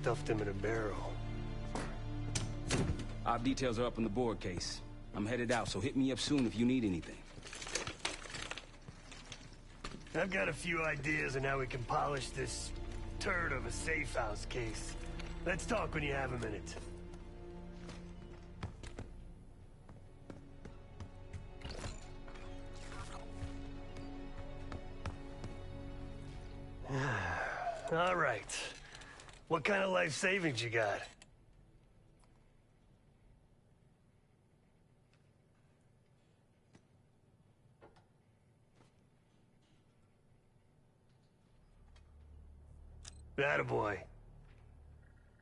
Stuffed him in a barrel. Our details are up on the board case. I'm headed out, so hit me up soon if you need anything. I've got a few ideas on how we can polish this turd of a safe house case. Let's talk when you have a minute. All right. What kind of life savings you got? Attaboy.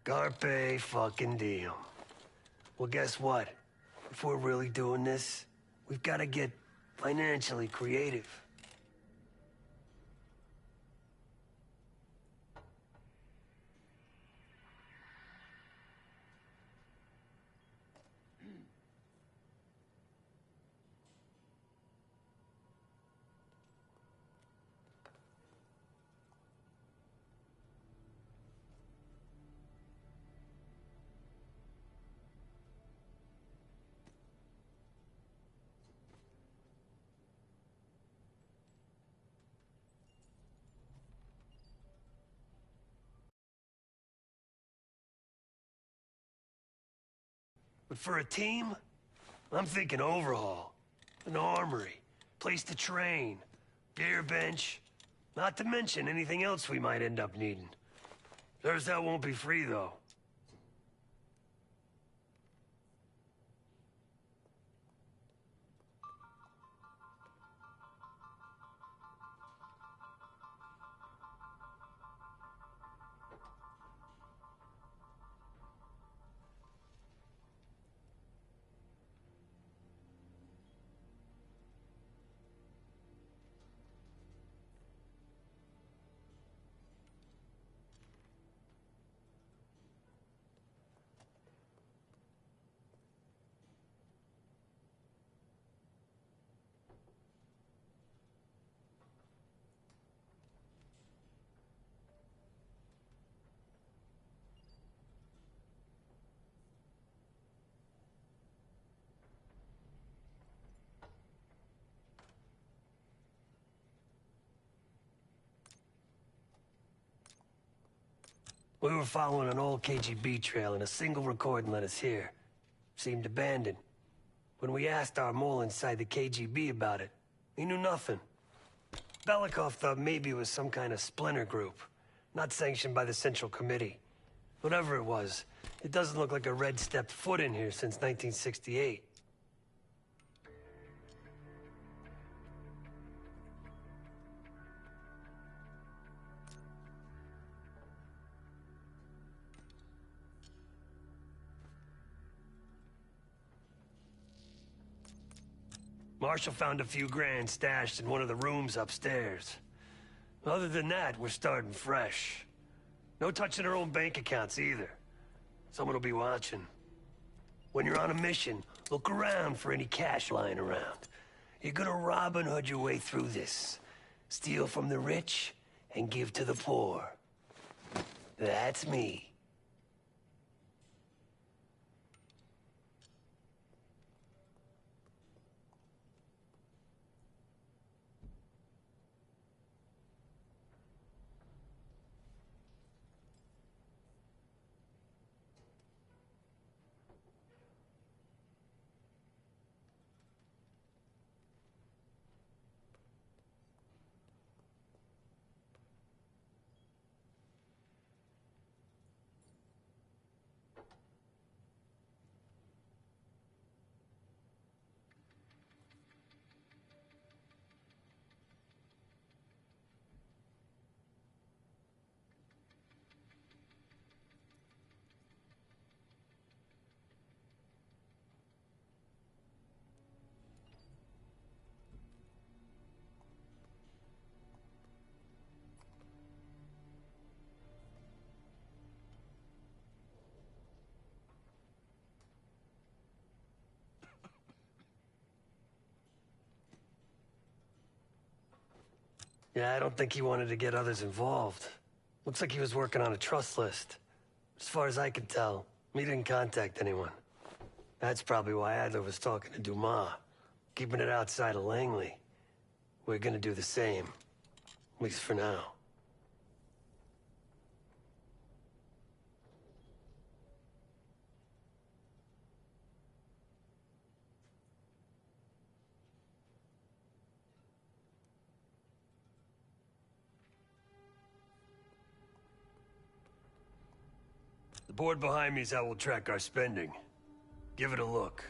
Carpe fucking diem. Well, guess what? If we're really doing this, we've got to get financially creative. But for a team, I'm thinking overhaul. An armory, place to train, gear bench, not to mention anything else we might end up needing. There's that won't be free, though. We were following an old KGB trail and a single recording led us here. Seemed abandoned. When we asked our mole inside the KGB about it, he knew nothing. Belikov thought maybe it was some kind of splinter group, not sanctioned by the Central Committee. Whatever it was, it doesn't look like a Red stepped foot in here since 1968. Marshall found a few grand stashed in one of the rooms upstairs. Other than that, we're starting fresh. No touching our own bank accounts either. Someone will be watching. When you're on a mission, look around for any cash lying around. You're gonna Robin Hood your way through this. Steal from the rich and give to the poor. That's me. Yeah, I don't think he wanted to get others involved. Looks like he was working on a trust list. As far as I can tell, he didn't contact anyone. That's probably why Adler was talking to Dumas, keeping it outside of Langley. We're gonna do the same, at least for now. The board behind me is how we'll track our spending. Give it a look.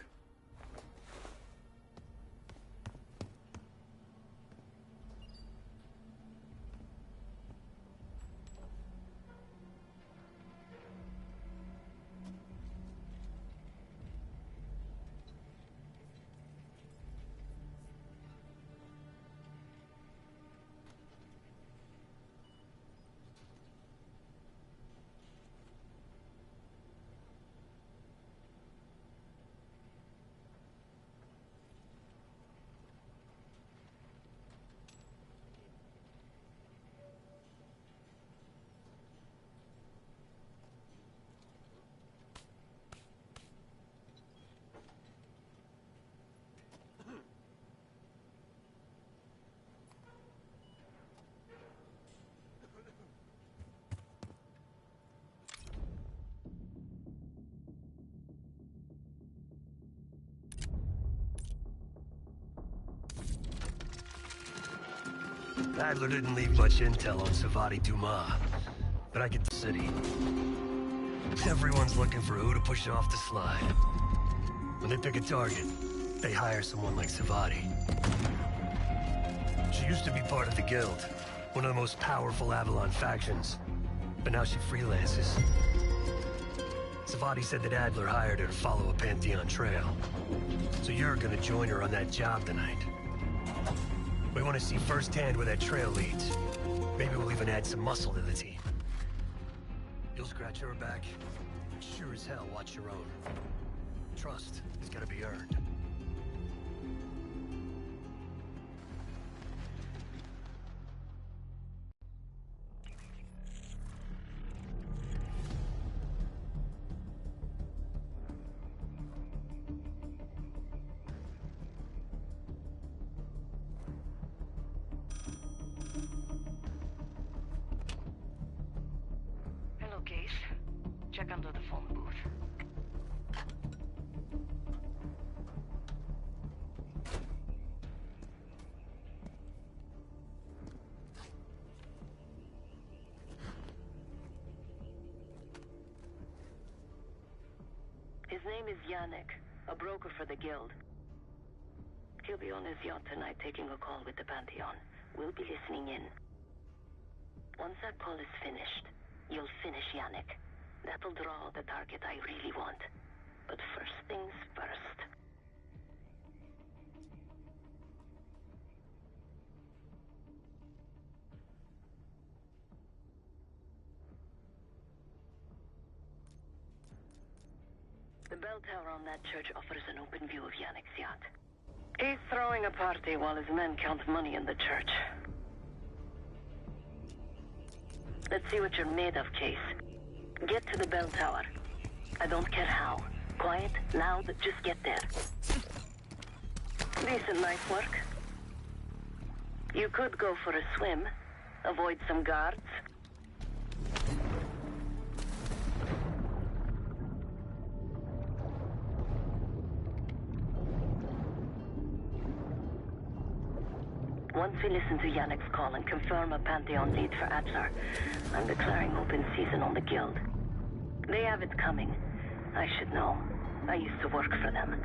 Adler didn't leave much intel on Savati Dumas, but I get the city. Everyone's looking for who to push off the slide. When they pick a target, they hire someone like Savati. She used to be part of the Guild, one of the most powerful Avalon factions, but now she freelances. Savati said that Adler hired her to follow a Pantheon trail. So you're gonna join her on that job tonight. We want to see firsthand where that trail leads. Maybe we'll even add some muscle to the team. You'll scratch her back, but sure as hell watch your own. Trust has got to be earned. Check under the phone booth. His name is Yannick, a broker for the Guild. He'll be on his yacht tonight taking a call with the Pantheon. We'll be listening in. Once that call is finished, you'll finish Yannick. That'll draw the target I really want. But first things first. The bell tower on that church offers an open view of Yannick's yacht. He's throwing a party while his men count money in the church. Let's see what you're made of, Case. Get to the bell tower. I don't care how. Quiet, loud, just get there. Decent night's work. You could go for a swim. Avoid some guards. Once we listen to Yannick's call and confirm a Pantheon lead for Adler, I'm declaring open season on the Guild. They have it coming. I should know. I used to work for them.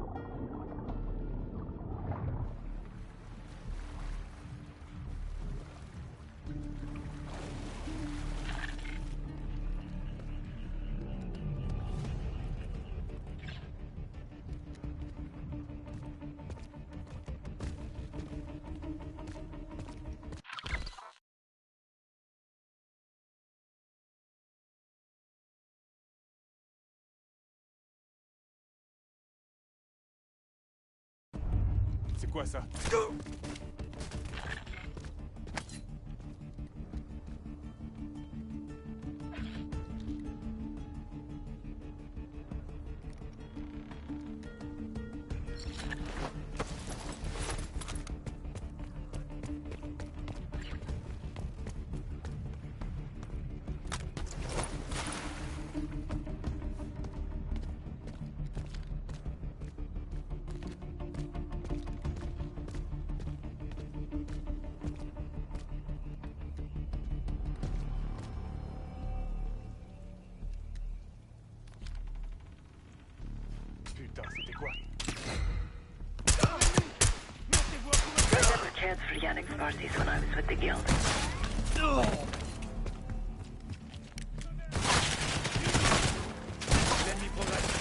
C'est quoi ça? Putain, c'était quoi? I never cared for Yannick's parties when I was with the guild. L'ennemi progresse.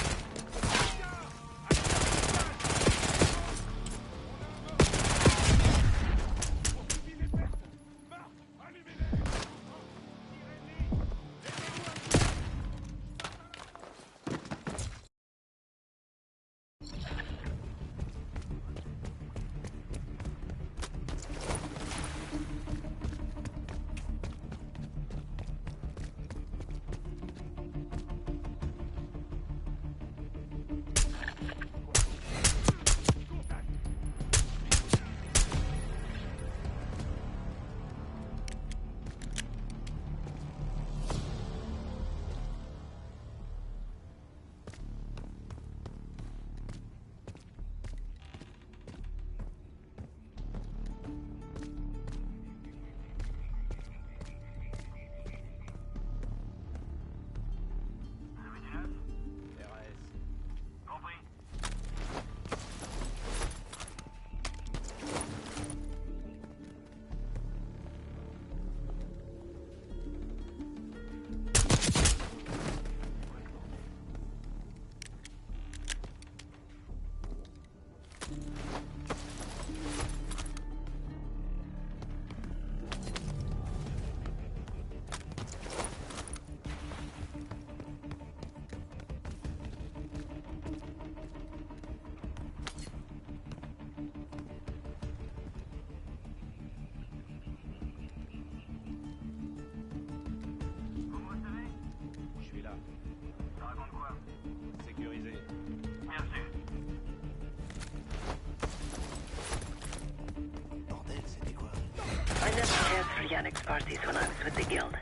I never cared for Yannick's parties when I was with the guild.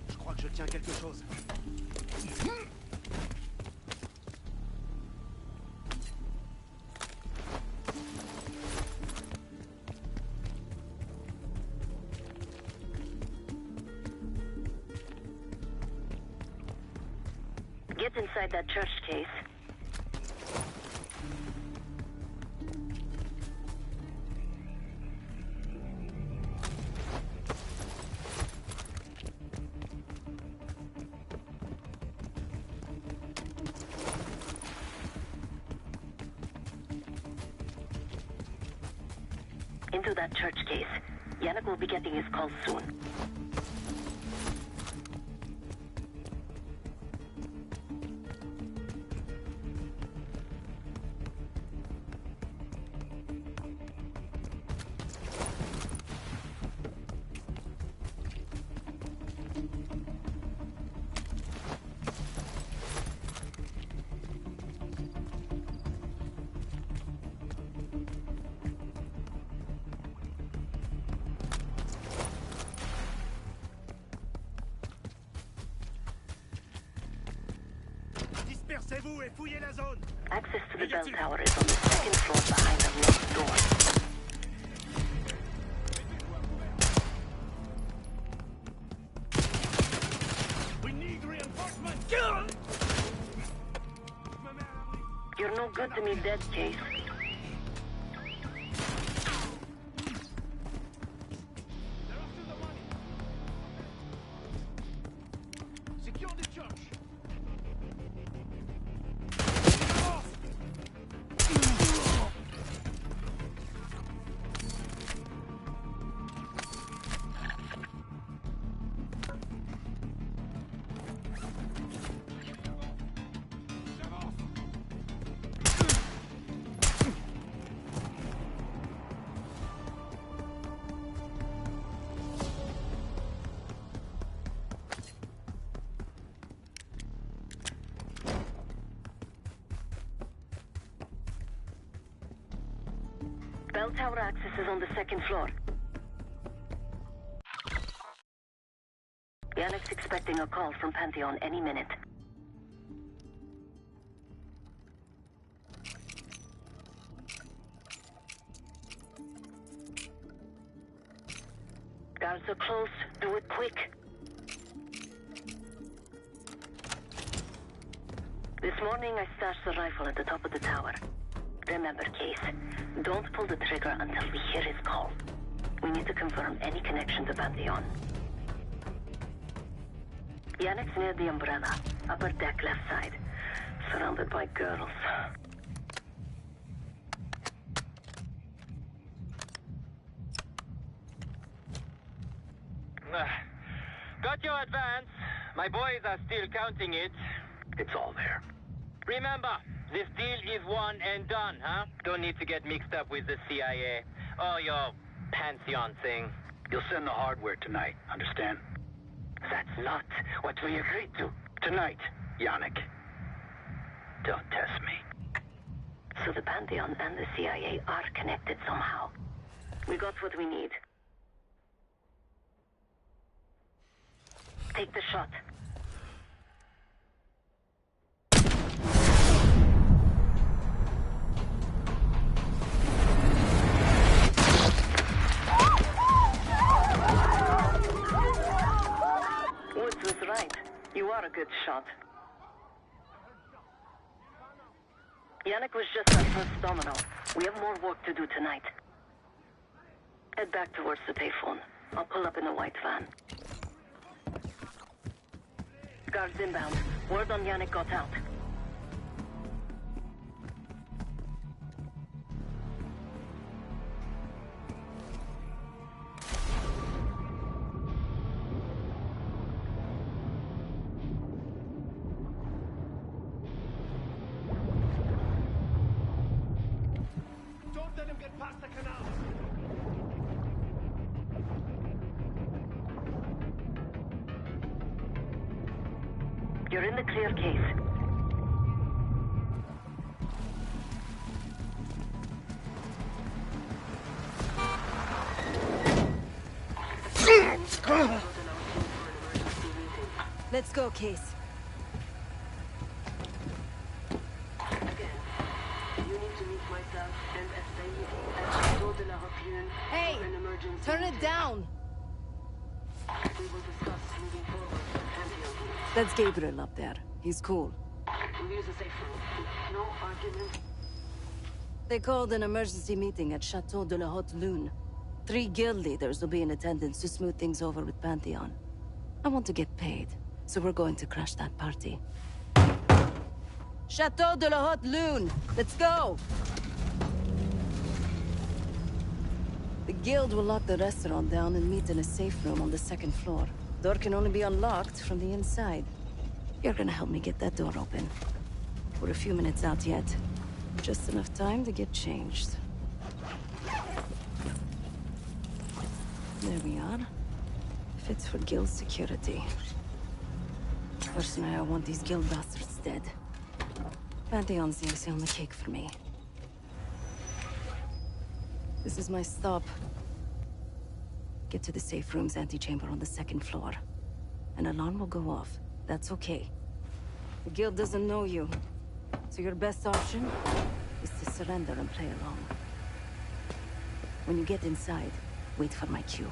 Je crois que je tiens quelque chose. Get inside that church case. Into that church case. Yannick will be getting his call soon. Dispersez-vous et fouillez la zone. Access to the bell tower is on the second floor behind the locked door. We need reinforcements. You're no good to me dead, Case. Secure the church. tower access is on the second floor. Yannick's expecting a call from Pantheon any minute. Guards are close. Do it quick. This morning I stashed the rifle at the top of the tower. Remember, Case, don't pull the trigger until we hear his call. We need to confirm any connection to Pantheon. Yannick's near the umbrella, upper deck left side, surrounded by girls. Got your advance. My boys are still counting it. It's all there. Remember, this deal is one and done, huh? Don't need to get mixed up with the CIA or your Pantheon thing. You'll send the hardware tonight, understand? That's not what we agreed to. Tonight, Yannick. Don't test me. So the Pantheon and the CIA are connected somehow. We got what we need. Take the shot. Woods was right. You are a good shot. Yannick was just our first domino. We have more work to do tonight. Head back towards the payphone. I'll pull up in a white van. Guards inbound. Word on Yannick got out. Don't let him get past the canal! You're in the clear, Case. Let's go, Case. Hey! Turn it down! That's Gabriel up there. He's cool. They called an emergency meeting at Chateau de la Haute Lune. 3 guild leaders will be in attendance to smooth things over with Pantheon. I want to get paid, so we're going to crash that party. Chateau de la Haute Lune! Let's go! The guild will lock the restaurant down and meet in a safe room on the second floor. Door can only be unlocked from the inside. You're gonna help me get that door open. We're a few minutes out yet. Just enough time to get changed. There we are. Fits for guild security. Personally, I want these guild bastards dead. Pantheon's the icing on the cake for me. This is my stop. Get to the safe room's antechamber on the second floor. An alarm will go off. That's okay. The guild doesn't know you, so your best option is to surrender and play along. When you get inside, wait for my cue.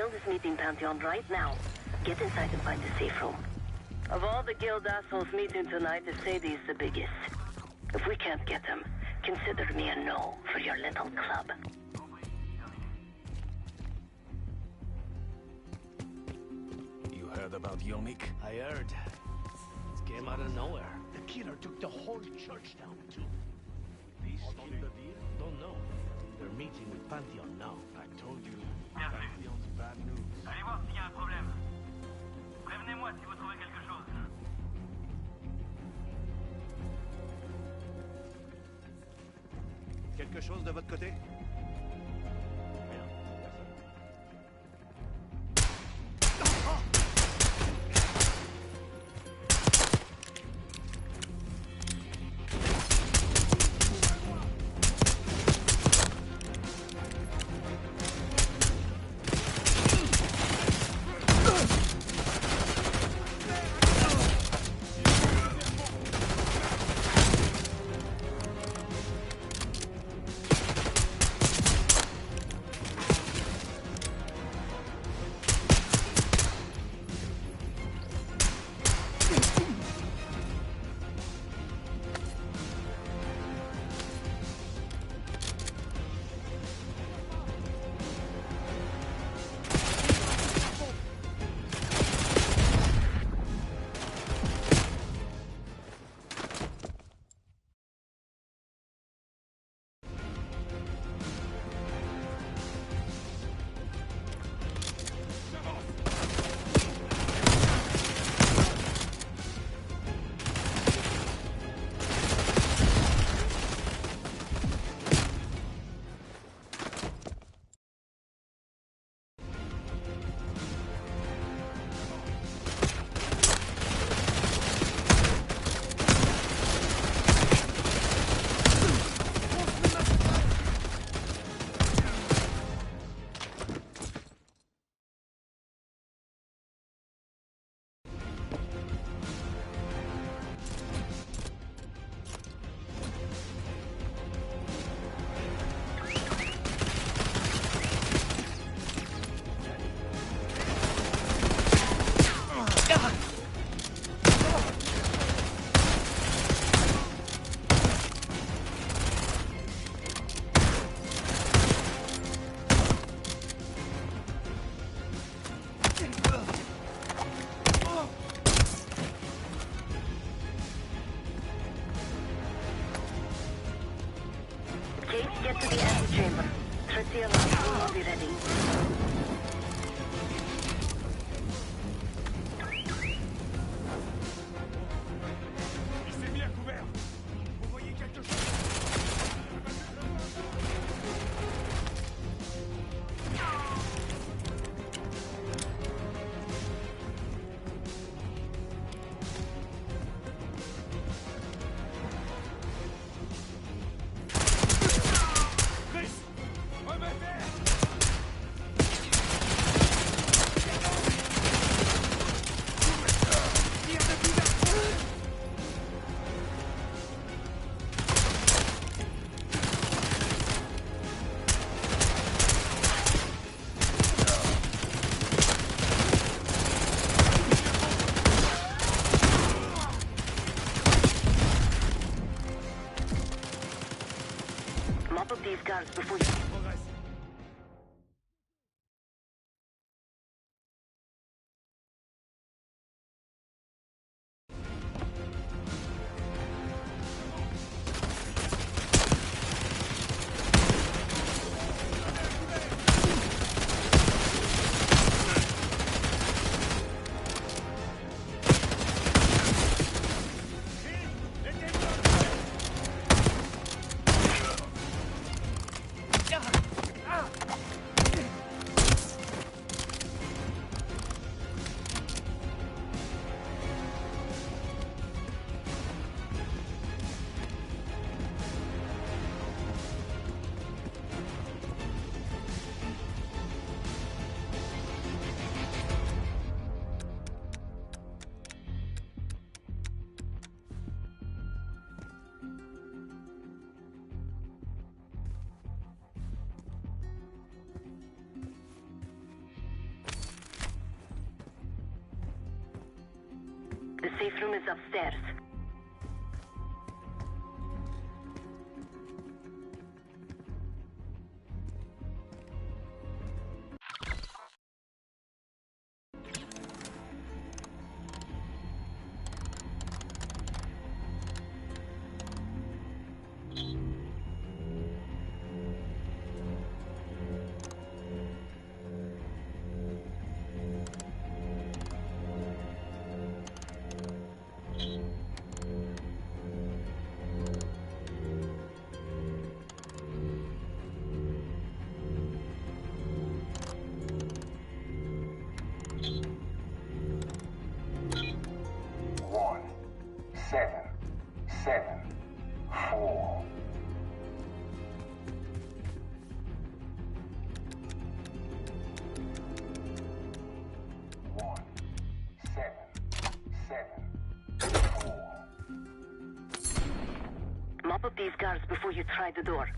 Guild is meeting Pantheon right now. Get inside and find a safe room. Of all the Guild assholes meeting tonight, Sadie's the biggest. If we can't get him, consider me a no for your little club. You heard about Yannick? I heard. It came out of nowhere. The killer took the whole church down, too. These killers don't know. They're meeting with Pantheon now. I told you. Pantheon's bad news. Allez voir s'il y a un problème. Prévenez-moi si vous trouvez quelque chose. Quelque chose de votre côté? Get to the antechamber. Trip the alarm. I'll be ready. Mop up these guards before you... The safe room is upstairs. Mop up these guards before you try the door.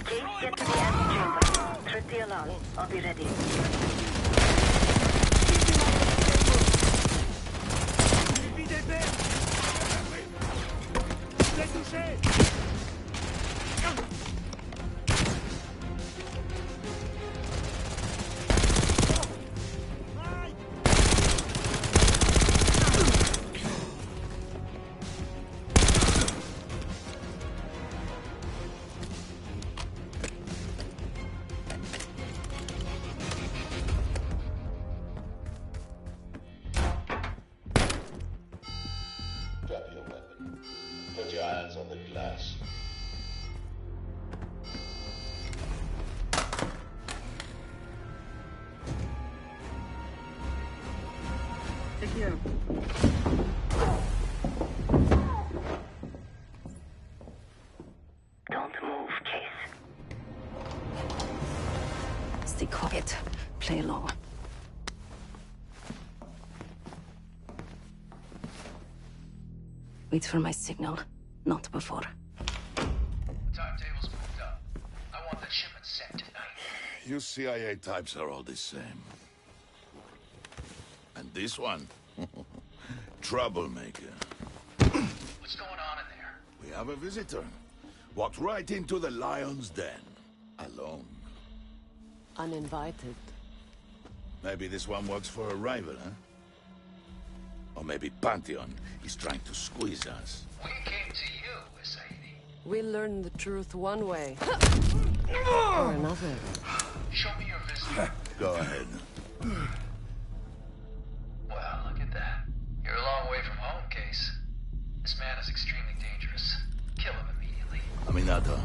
Kate, get to the antechamber. Trip the alarm. I'll be ready. Drop your weapon. Put your hands on the glass. Don't move, Case. Stay quiet. Play along. Wait for my signal, not before. The timetable's moved up. I want that shipment sent tonight. You CIA types are all the same. And this one? Troublemaker. What's going on in there? We have a visitor. Walked right into the lion's den. Alone. Uninvited. Maybe this one works for a rival, huh? Or maybe Pantheon is trying to squeeze us. We came to you, Sadie. We learn the truth one way. Or another. Show me your visitor. Go ahead. Well, look at that. You're a long way from home, Case. This man is extremely dangerous. Kill him immediately. Aminata.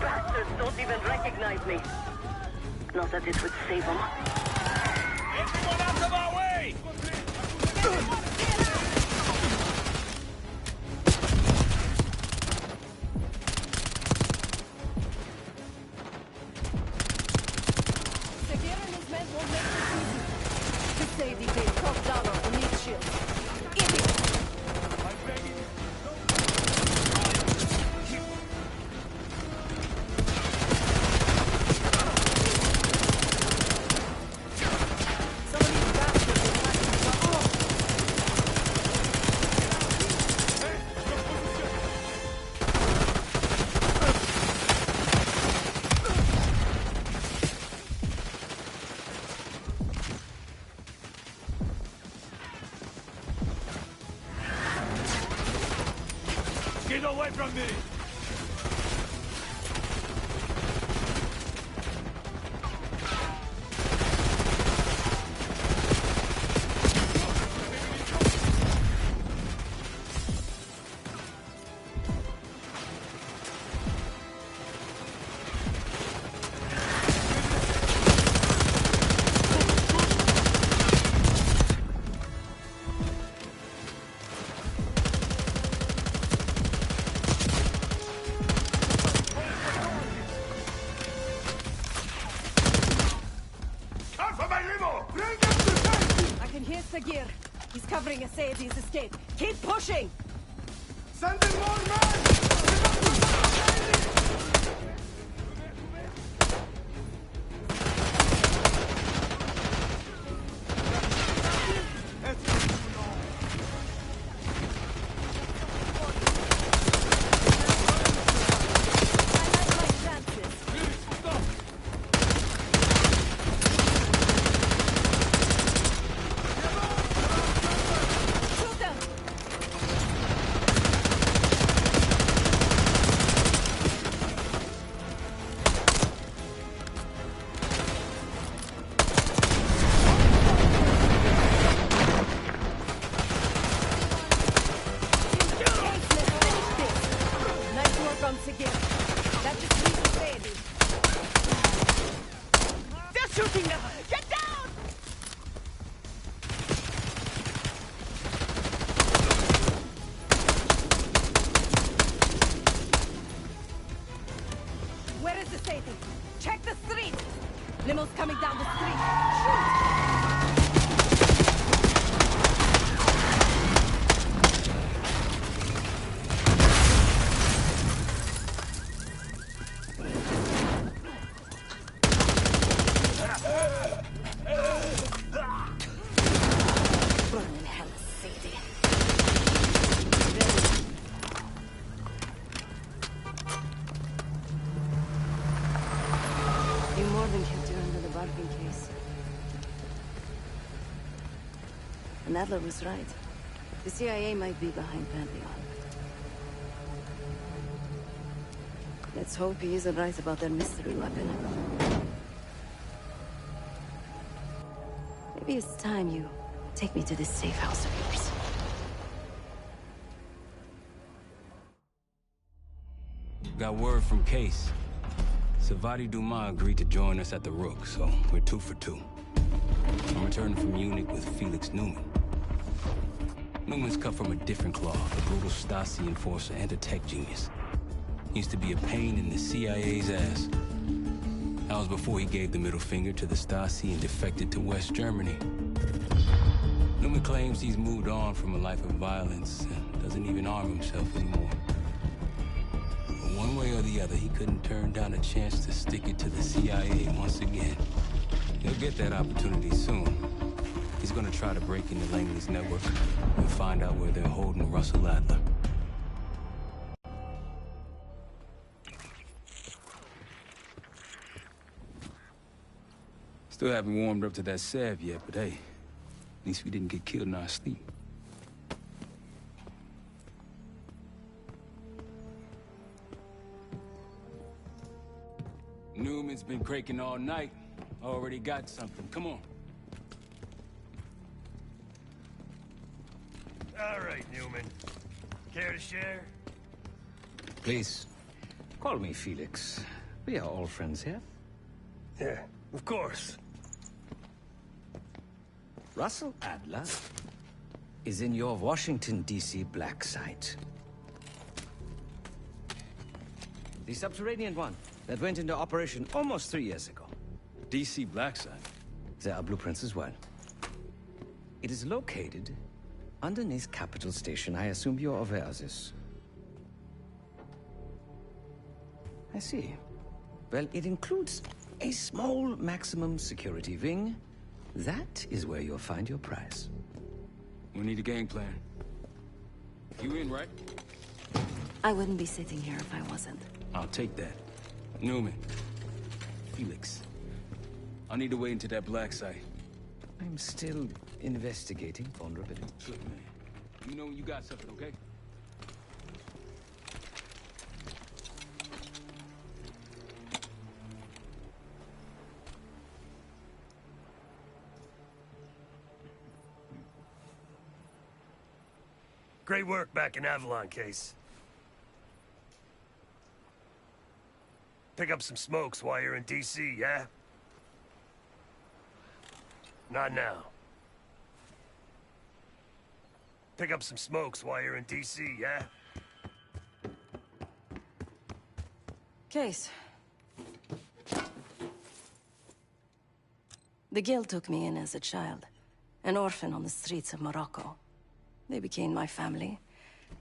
Bastards don't even recognize me. Not that it would save them. Everyone out of our way! Sekir and his men won't make this easy. This lady paid $12 for meat shields. Idiot! Some of these bastards are Get away from me! is Sagir. He's covering Asadi's escape. Keep pushing! Send in more men! Where is the Sadie? Check the street! Limo's coming down the street! Shoot! Burn in hell, Sadie. You more than kept her under the bargain case. And Adler was right. The CIA might be behind Pantheon. Let's hope he isn't right about their mystery weapon. Maybe it's time you take me to this safe house of yours. Got word from Case. Savati Dumas agreed to join us at the Rook, so we're 2 for 2. I'm returning from Munich with Felix Newman. Newman's cut from a different cloth, a brutal Stasi enforcer and a tech genius. He used to be a pain in the CIA's ass. That was before he gave the middle finger to the Stasi and defected to West Germany. Newman claims he's moved on from a life of violence and doesn't even arm himself anymore. But one way or the other, he couldn't turn down a chance to stick it to the CIA once again. He'll get that opportunity soon. He's gonna try to break into Langley's network and find out where they're holding Russell Adler. Still haven't warmed up to that salve yet, but hey, at least we didn't get killed in our sleep. Newman's been cranking all night. Already got something. Come on. All right, Newman. Care to share? Please, call me Felix. We are all friends here. Yeah, of course. Russell Adler is in your Washington, D.C. black site. The subterranean one that went into operation almost 3 years ago. DC black site? There are blueprints as well. It is located underneath Capitol Station. I assume you're aware of this. I see. Well, it includes a small maximum security wing. That is where you'll find your prize. We need a game plan. You in, right? I wouldn't be sitting here if I wasn't. I'll take that. Newman. Felix. I need to wait into that black site. I'm still investigating vulnerability. Look, man. You know when you got something, okay? Great work back in Avalon, Case. Pick up some smokes while you're in D.C., yeah? Not now. Pick up some smokes while you're in D.C., yeah? Case. The Guild took me in as a child. an orphan on the streets of Morocco. They became my family,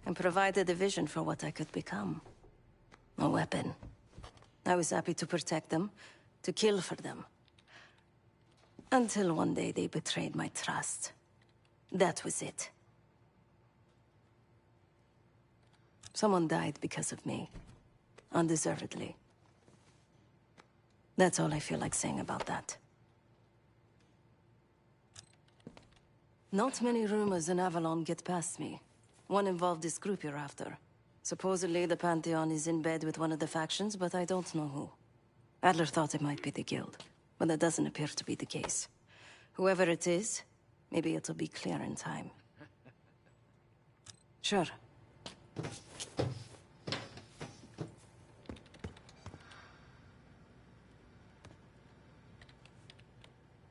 and provided a vision for what I could become. A weapon. I was happy to protect them, to kill for them. Until one day they betrayed my trust. That was it. Someone died because of me. Undeservedly. That's all I feel like saying about that. Not many rumors in Avalon get past me. One involved this group you're after. Supposedly the Pantheon is in bed with one of the factions, but I don't know who. Adler thought it might be the Guild, but that doesn't appear to be the case. Whoever it is, maybe it'll be clear in time. Sure.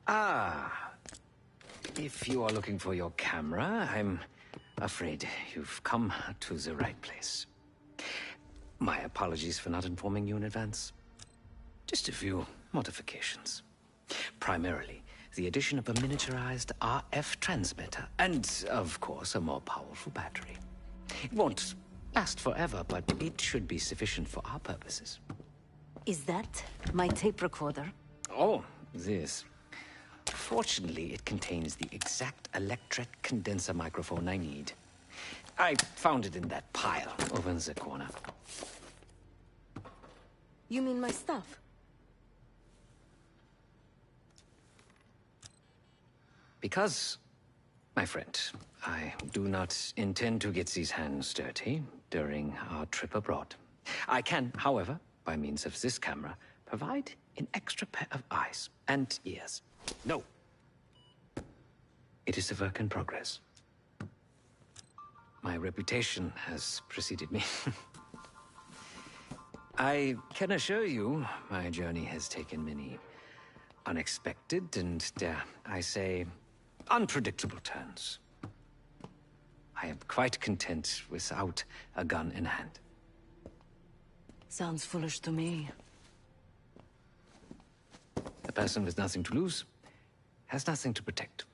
Ah. If you are looking for your camera, I'm afraid you've come to the right place. My apologies for not informing you in advance. Just a few modifications. Primarily, the addition of a miniaturized RF transmitter, and, of course, a more powerful battery. It won't last forever, but it should be sufficient for our purposes. Is that my tape recorder? Oh, this. Fortunately, it contains the exact electret condenser microphone I need. I found it in that pile over in the corner. You mean my stuff? Because, my friend, I do not intend to get these hands dirty during our trip abroad. I can, however, by means of this camera, provide an extra pair of eyes and ears. No. It is a work in progress. My reputation has preceded me. I can assure you, my journey has taken many unexpected and, dare I say, unpredictable turns. I am quite content without a gun in hand. Sounds foolish to me. A person with nothing to lose has nothing to protect.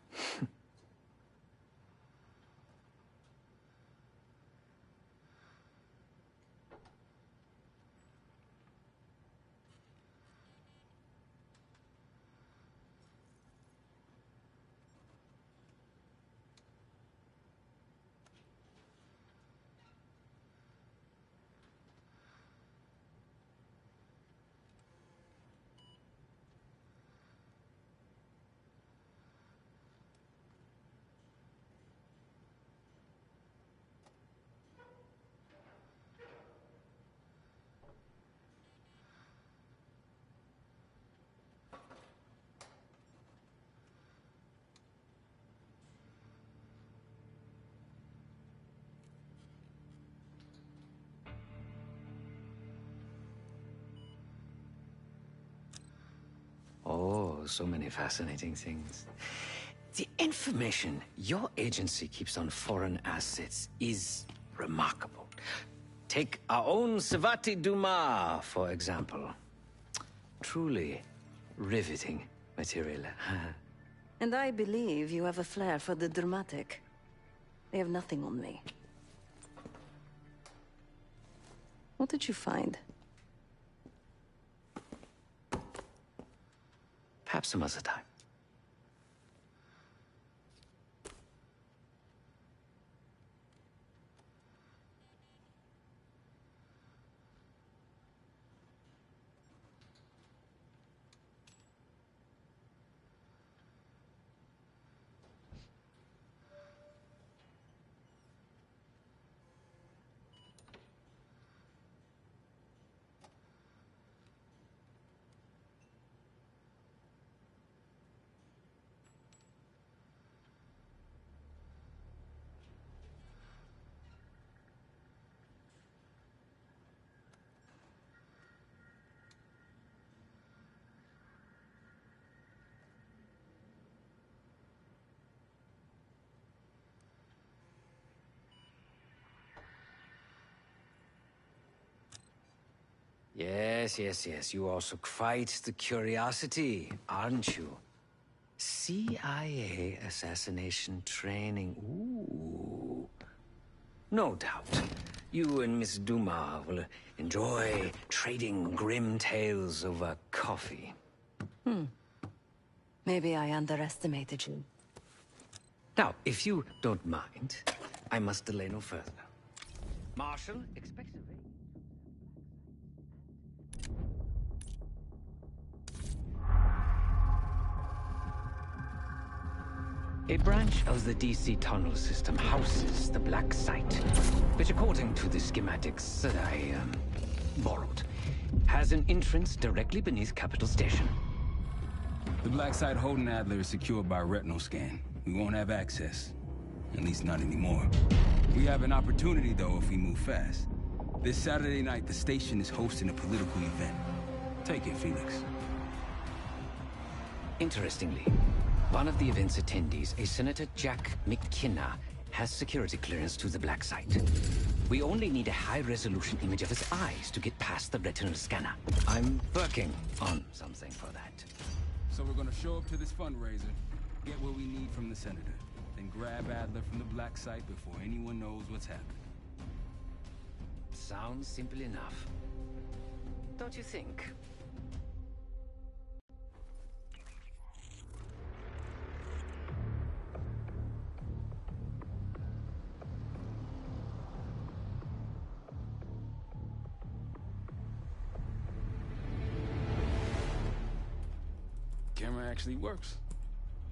Oh, so many fascinating things. The information your agency keeps on foreign assets is remarkable. Take our own Savati Dumas, for example. Truly riveting material. And I believe you have a flair for the dramatic. They have nothing on me. What did you find? Perhaps some other time. Yes. You are also quite the curiosity, aren't you? CIA assassination training. Ooh. No doubt. You and Miss Dumas will enjoy trading grim tales over coffee. Maybe I underestimated you. Now, if you don't mind, I must delay no further. Marshal, expect a A branch of the DC tunnel system houses the Black Site, which according to the schematics that I borrowed, has an entrance directly beneath Capital Station. The Black Site holding Adler is secured by retinal scan. We won't have access. At least not anymore. We have an opportunity, though, if we move fast. This Saturday night, the station is hosting a political event. Take it, Felix. Interestingly, one of the event's attendees, a Senator Jack McKenna, has security clearance to the Black Site. We only need a high-resolution image of his eyes to get past the retinal scanner. I'm working on something for that. So we're gonna show up to this fundraiser, get what we need from the Senator, then grab Adler from the Black Site before anyone knows what's happening. Sounds simple enough. Don't you think? Camera actually works.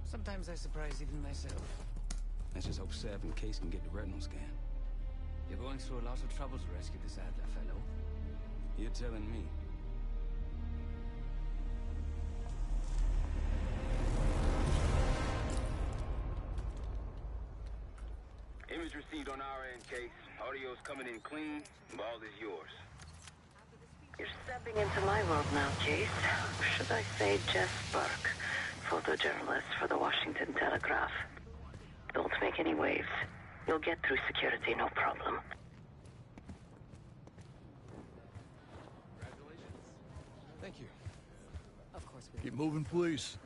Sometimes I surprise even myself. Let's just hope Sev and Case can get the retinal scan. You're going through a lot of trouble to rescue this Adler fellow. You're telling me. Image received on our end, Case. Audio's coming in clean. Ball is yours. You're stepping into my world now, Case. Should I say Jess Burke, photojournalist for the Washington Telegraph. Don't make any waves. You'll get through security, no problem. Thank you. Of course. Keep moving, please.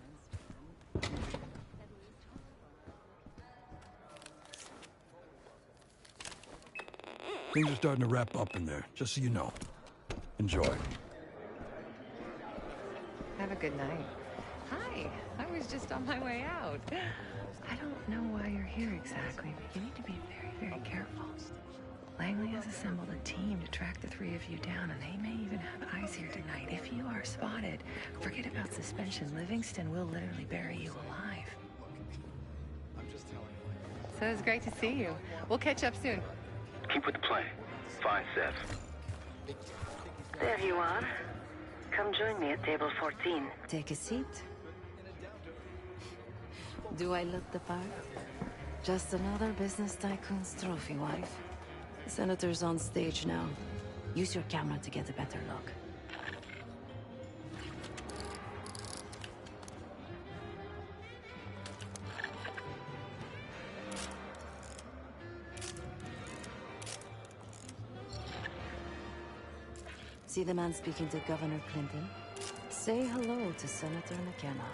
Things are starting to wrap up in there, just so you know. Enjoy. Have a good night. Hi, I was just on my way out. I don't know why you're here exactly, but you need to be very, very careful. Langley has assembled a team to track the three of you down, and they may even have eyes here tonight. If you are spotted, forget about suspension. Livingston will literally bury you alive. So it's great to see you. We'll catch up soon. Keep with the plan. Fine, Seth. There you are. Come join me at table 14. Take a seat. Do I look the part? Just another business tycoon's trophy wife. The Senator's on stage now. Use your camera to get a better look. See the man speaking to Governor Clinton? Say hello to Senator McKenna.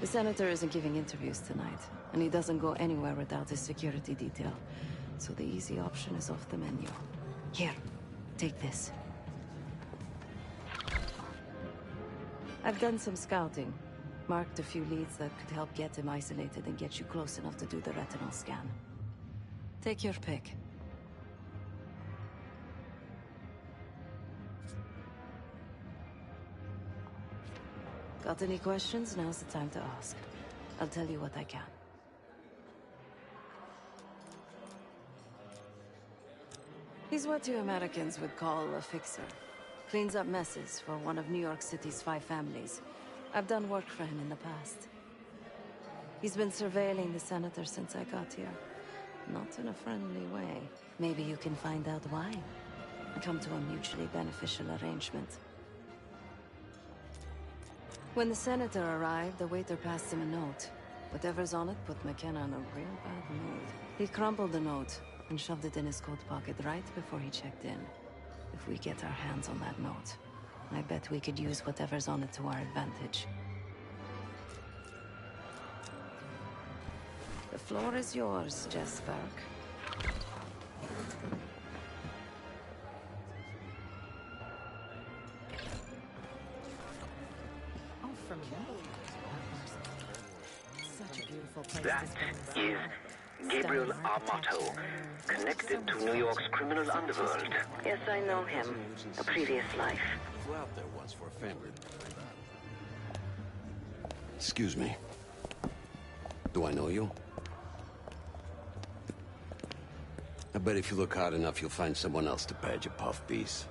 The Senator isn't giving interviews tonight, and he doesn't go anywhere without his security detail. So the easy option is off the menu. Here, take this. I've done some scouting. Marked a few leads that could help get him isolated and get you close enough to do the retinal scan. Take your pick. Got any questions? Now's the time to ask. I'll tell you what I can. He's what you Americans would call a fixer. Cleans up messes for one of New York City's 5 families. I've done work for him in the past. He's been surveilling the Senator since I got here. Not in a friendly way. Maybe you can find out why. Come to a mutually beneficial arrangement. When the senator arrived, the waiter passed him a note. Whatever's on it put McKenna in a real bad mood. He crumpled the note and shoved it in his coat pocket right before he checked in. If we get our hands on that note, I bet we could use whatever's on it to our advantage. The floor is yours, Jesper. Oh, from me? Such a beautiful place That is Gabriel Armato, connected to New York's criminal underworld. Yes, I know him. A previous life. Flew out there once for a family. Excuse me. Do I know you? I bet if you look hard enough, you'll find someone else to pad your puff piece.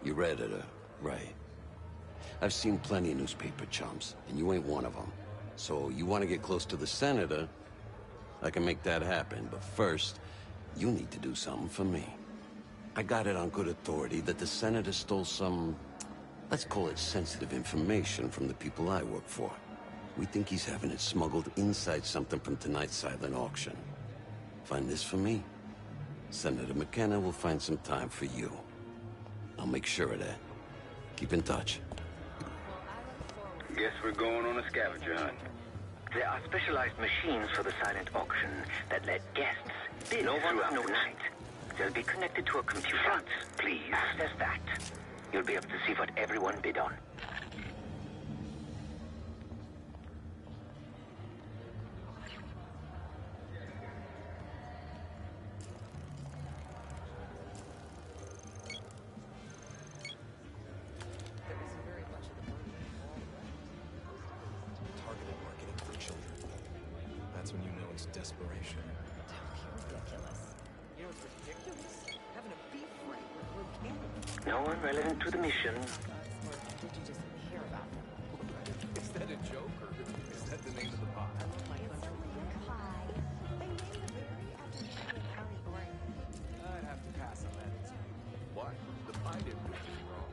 You read it, right? I've seen plenty of newspaper chumps, and you ain't one of them. So you want to get close to the senator? I can make that happen, but first, you need to do something for me. I got it on good authority that the senator stole some, let's call it sensitive information from the people I work for. We think he's having it smuggled inside something from tonight's silent auction. Find this for me? Senator McKenna will find some time for you. I'll make sure of that. Keep in touch. Guess we're going on a scavenger hunt. There are specialized machines for the silent auction that let guests bid throughout the night. They'll be connected to a computer. Front, please. Access that. You'll be able to see what everyone bid on. Targeted marketing for children. That's when you know it's desperation. Ridiculous. You know what's ridiculous? Having a beef fight with Luke Campbell. No one relevant to the mission. Or did you just hear about them? Is that a joke, or is that the name of the pot? I'd have to pass on that. Why? The pie didn't do anything wrong.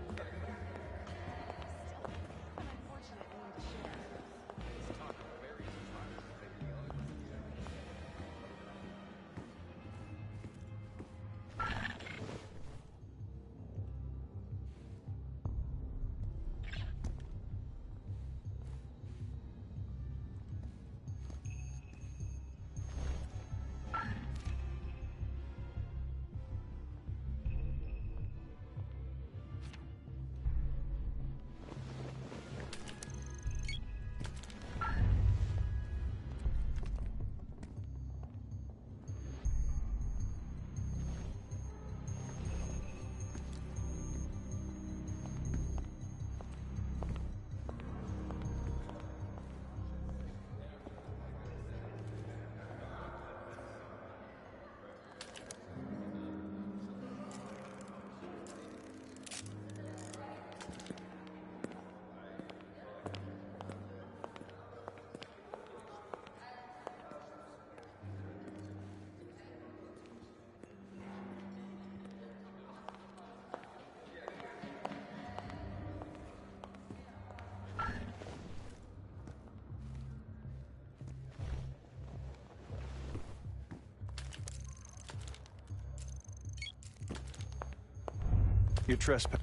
You're trespassing.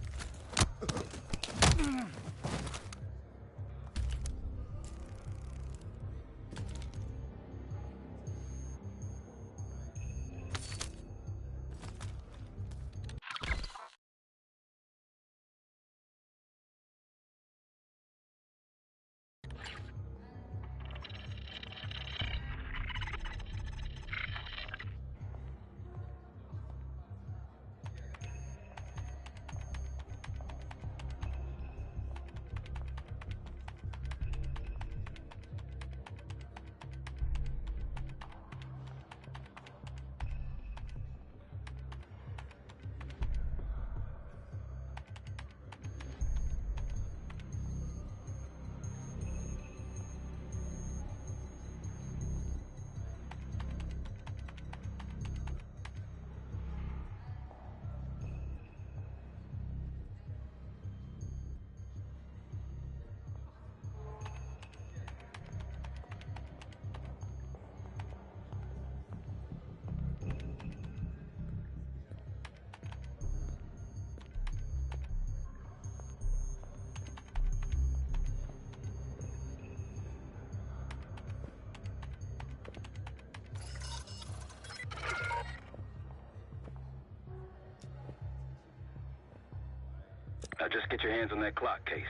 Now just get your hands on that clock case.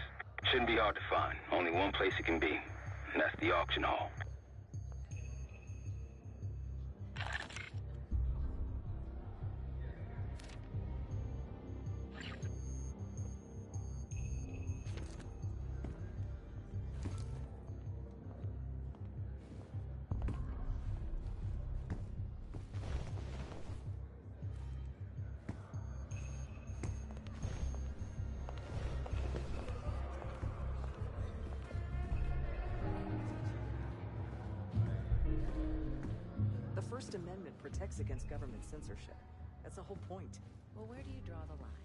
Shouldn't be hard to find. Only one place it can be, and that's the auction hall. The First Amendment protects against government censorship. That's the whole point. Well, where do you draw the line?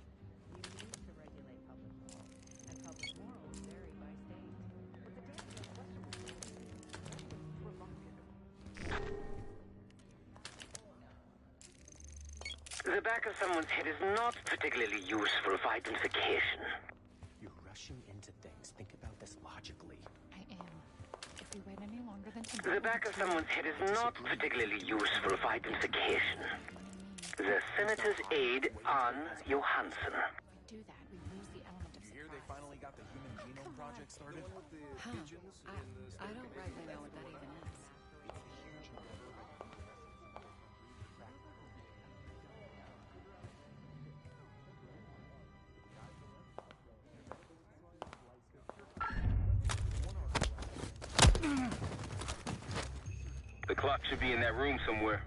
You need to regulate public morals, and public morals vary by state. But the danger of customer The back of someone's head is not particularly useful for identification. You're rushing into things. Think about this logically. I am. If we wait any longer than tonight... The back of someone's head is not particularly useful for identification. The Senator's aide, Anne Johansson. do that, we lose the element of surprise. You hear they finally got the Human Genome Project started? Huh. I don't rightly know what that even is. The clock should be in that room somewhere.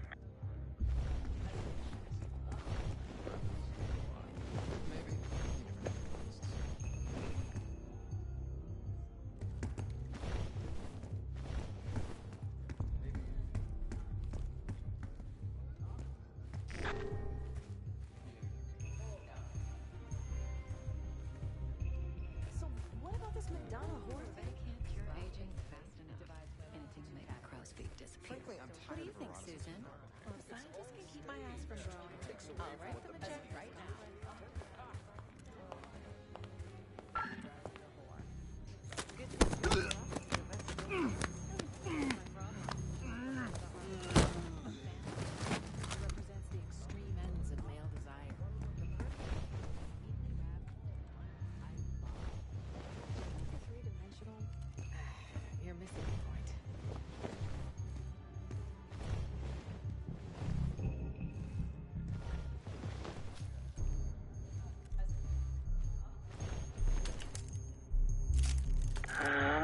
So, what about this Madonna horror? They can't cure aging fast enough. Anything to make the crow's feet disappear. Frankly, I'm What do you think, Susan? Well, if scientists can keep my ass from growing, I'll write them a check right now. Represents the extreme ends of male desire. Three-dimensional. You're missing the point.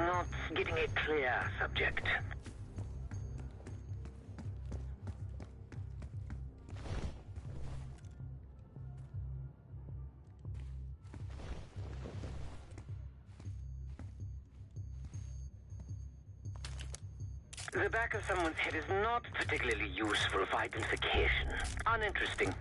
Not getting a clear subject. The back of someone's head is not particularly useful for identification. Uninteresting.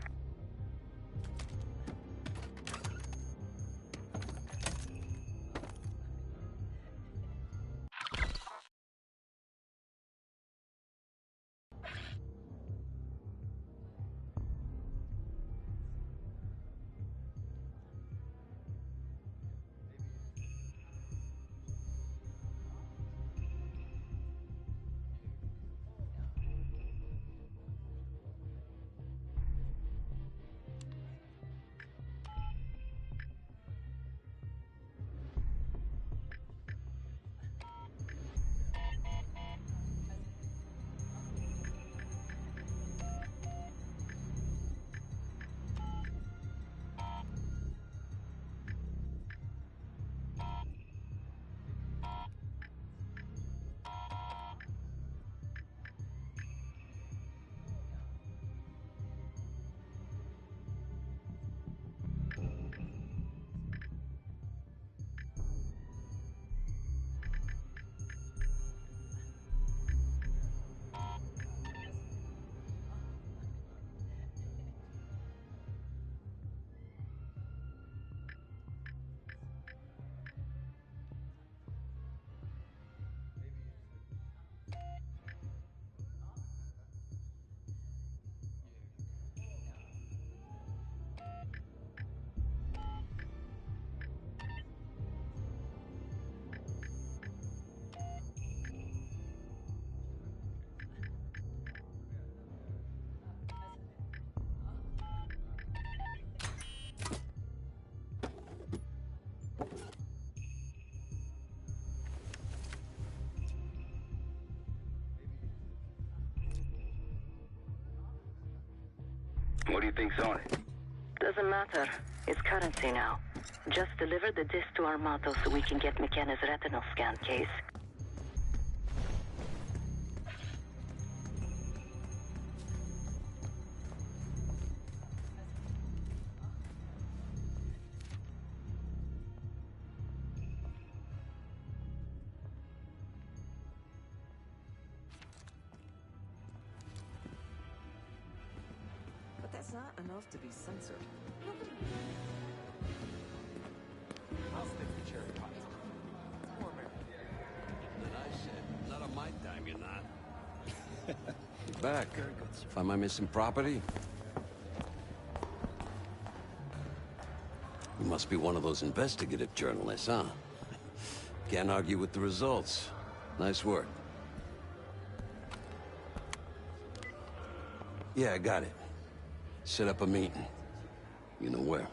What do you think's on it? Doesn't matter. It's currency now. Just deliver the disc to Armato so we can get McKenna's retinal scan case. But that's not enough to be censored. I'll stick to cherry pie. It's more American. Then I said, not on my time, you're not. You're back. Find my missing property? You must be one of those investigative journalists, huh? Can't argue with the results. Nice work. Yeah, I got it. Set up a meeting. You know where.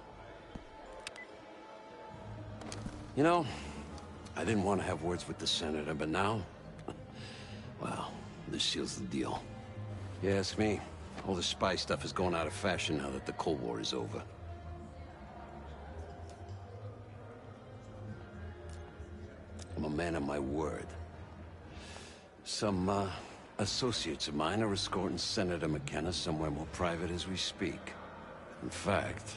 You know, I didn't want to have words with the senator, but now... well, this seals the deal. You ask me, all the spy stuff is going out of fashion now that the Cold War is over. I'm a man of my word. Some, associates of mine are escorting Senator McKenna somewhere more private as we speak. In fact,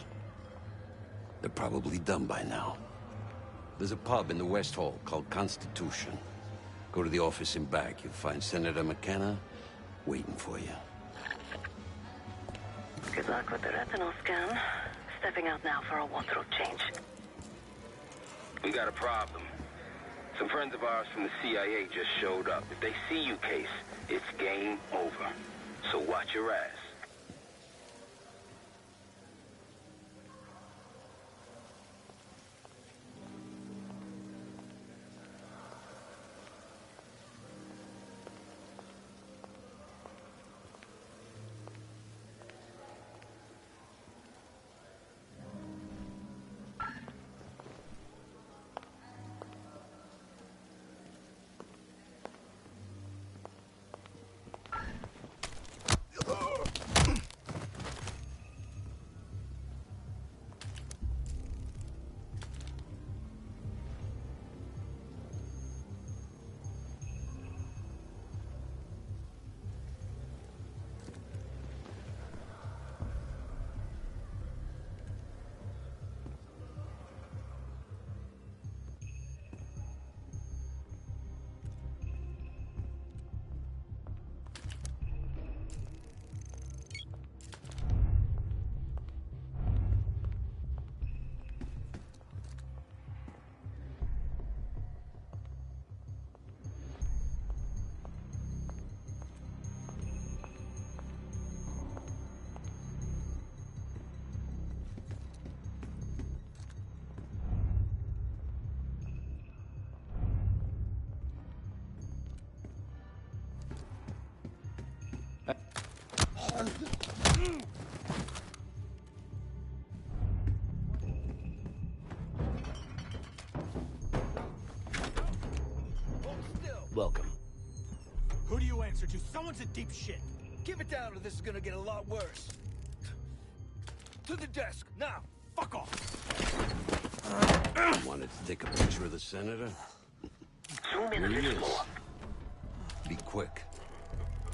they're probably done by now. There's a pub in the West Hall called Constitution. Go to the office and back. You'll find Senator McKenna waiting for you. Good luck with the retinal scan. Stepping out now for a wardrobe change. We got a problem. Some friends of ours from the CIA just showed up. If they see you, Case, it's game over. So watch your ass. Welcome. Who do you answer to? Someone's in deep shit. Give it down or this is gonna get a lot worse. To the desk, now! Fuck off! Wanted to take a picture of the senator? Zoom in a Here he little is. more. Be quick.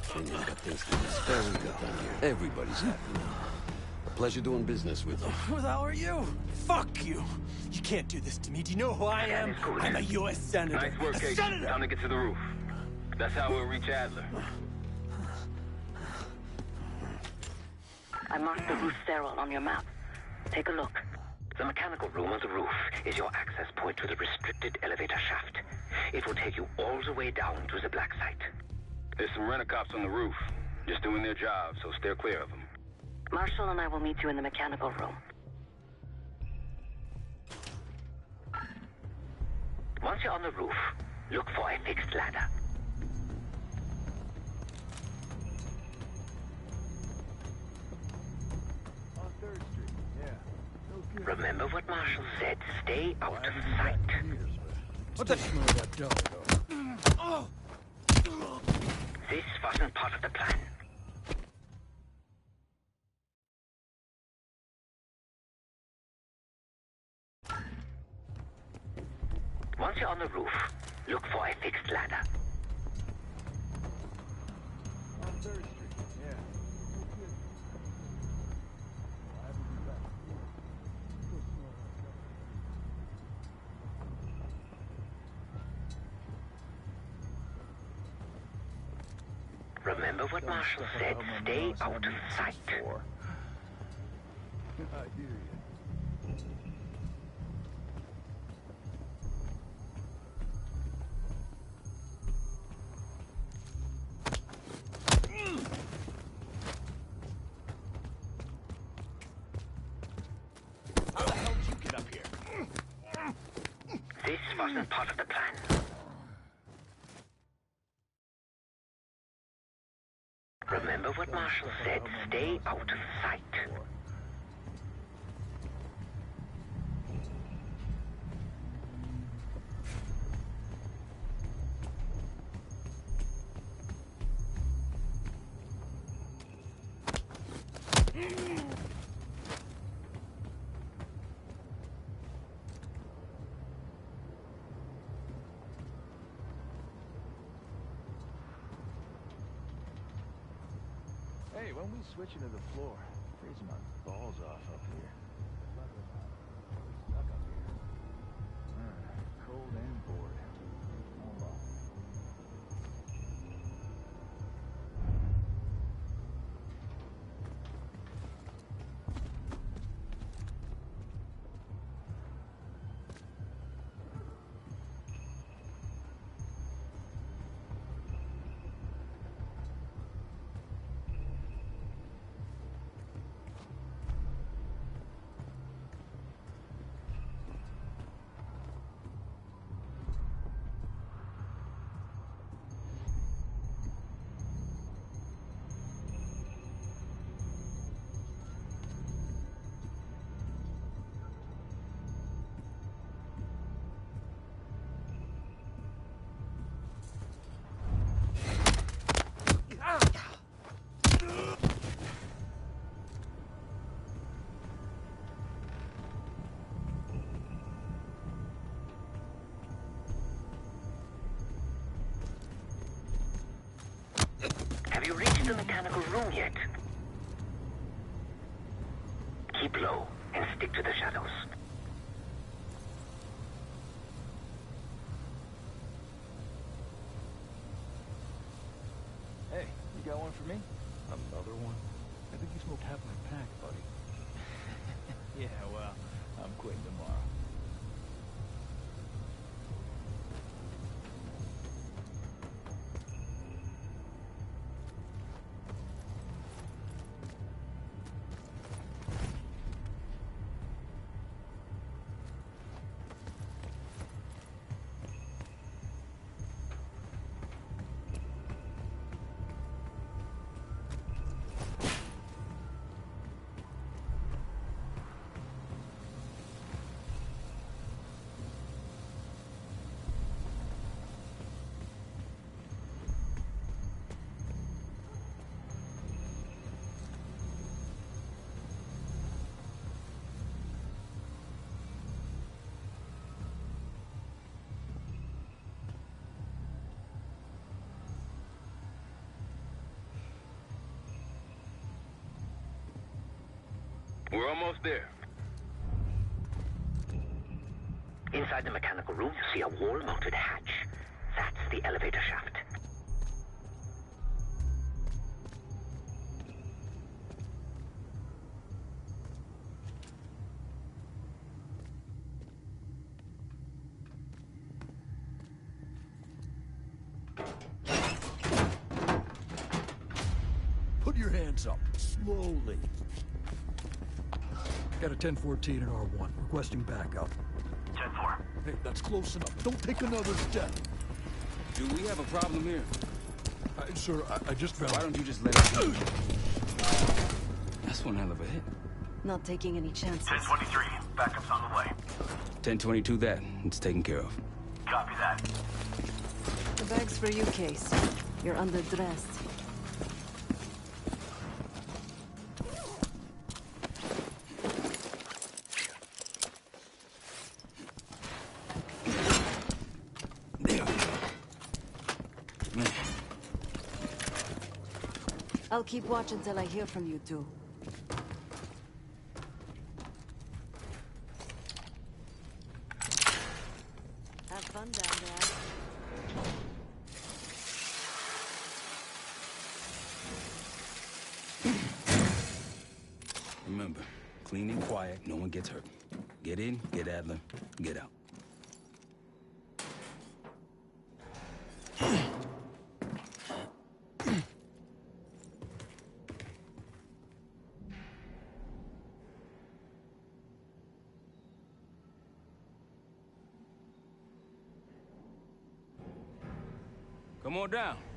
Kenya's got things to do. Very good down here. Everybody's happy now. A pleasure doing business with you. Who the hell are you? Fuck you! You can't do this to me. Do you know who I am? I'm a U.S. Senator. Nice work, Case. Senator! Time to get to the roof. That's how we'll reach Adler. I marked the roof sterile on your map. Take a look. The mechanical room on the roof is your access point to the restricted elevator shaft. It will take you all the way down to the black site. There's some rent-a-cops on the roof. Just doing their job, so steer clear of them. Marshall and I will meet you in the mechanical room. Once you're on the roof, look for a fixed ladder. Remember what Marshall said. Stay out of sight. What's that smell of that dough, though? This wasn't part of the plan. you on the roof. Look for a fixed ladder. On 3rd Street, yeah. Remember what Marshall said, stay out of sight. I hear you. How the hell did you get up here? This wasn't part of the plan. Remember what Marshall said, stay out of sight. Hey, when we switch into the floor, freezing my balls off up here. Stuck up here. Cold and bored. Oh, well. Have you reached the mechanical room yet? Keep low and stick to the shadows. Hey, you got one for me? Another one? I think you smoked half my pack, buddy. Yeah, well, I'm quitting tomorrow. We're almost there. Inside the mechanical room, you see a wall-mounted hatch. That's the elevator shaft. Put your hands up, slowly. Got a 1014 and R1, requesting backup. 10-4. Hey, that's close enough. Don't take another step. Do we have a problem here? Sir, I just found... Why don't you just let it... That's one hell of a hit. Not taking any chances. 10-23. Backup's on the way. 1022 that. It's taken care of. Copy that. The bag's for you, Case. You're underdressed. I'll keep watch until I hear from you two. Have fun down there. Remember, clean and quiet, no one gets hurt. Get in, get Adler, get out. Come on down.